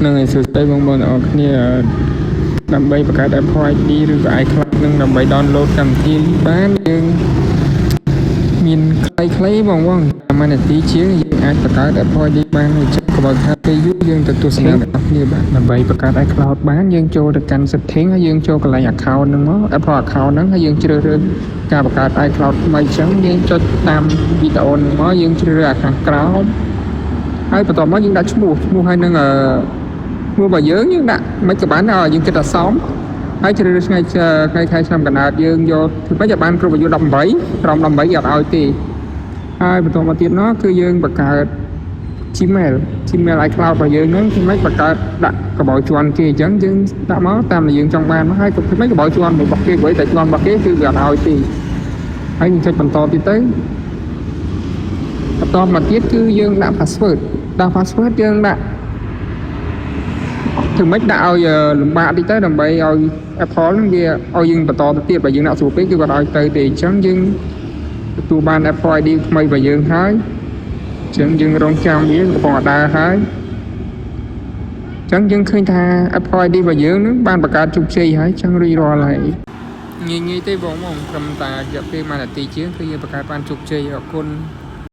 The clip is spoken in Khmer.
នឹងឲ្យសួស្តីបងប្អូនទាំងអស់គ្នាដើម្បីបង្កើត Apple ID ឬក៏ iCloud នឹងដើម្បី download កម្មវិធីបានយើងមានខ្លីៗបងតាមនាទីជាងយើងអាចបង្កើត Apple ID បានហើយចុះកុំឲ្យខាតពេលយូរយើងទៅទស្សនាទាំងអស់គ្នាបាទដើម្បីបង្កើត iCloud បានយើងចូលទៅកាន់ setting ហើយយើងចូលកន្លែង account ហ្នឹងមក Apple account ហ្នឹងហើយយើងជ្រើសរើសការបង្កើត iCloud ថ្មីអញ្ចឹងយើងចុចតាមវីដេអូហ្នឹងមកយើងជ្រើសរើសខាងក្រោមហើយបន្ទាប់មកយើងដាក់ឈ្មោះហើយនឹងឈ្មោះរបស់យើងដាក់មិនក៏បានដែរយើងគិតថាសមហើយជ្រើសរើសថ្ងៃខែឆ្នាំកណ្ដាលយើងយកធ្វើម៉េចឲ្យបានគ្រប់អាយុ18ក្រោម18គេអត់ឲ្យទេហើយបន្តមកទៀតនោះគឺយើងបង្កើត Gmail iCloud របស់យើងហ្នឹងធ្វើម៉េចបង្កើតដាក់កបោជាន់គេអញ្ចឹងយើងដាក់មកតាមដែលយើងចង់បានមកហើយធ្វើម៉េចកបោជាន់របស់គេព្រោះតែជាន់របស់គេគឺវាអត់ឲ្យទេហើយយើងចុចបន្តទៀតទៅបន្តមកទៀតគឺយើងដាក់ password យើងដាក់ធ្វើម៉េចដាក់ឲ្យលំបាកតិចទៅដើម្បីឲ្យ Apple ហ្នឹងវាឲ្យយើងបន្តទៅទៀតបើយើងដាក់ស្រួលពេកគឺគាត់ឲ្យទៅទេអញ្ចឹងយើងទទួលបាន Apple ID ថ្មីរបស់យើងហើយអញ្ចឹងយើងរងចាំវាកំពុងដើរហើយអញ្ចឹងយើងឃើញថា Apple ID របស់យើងហ្នឹងបានបង្កើតជោគជ័យហើយអញ្ចឹងរួចរាល់ហើយងាយទេបងត្រឹមតែរយៈពេល1នាទីជាងគឺយើងបង្កើតបានជោគជ័យអរគុណ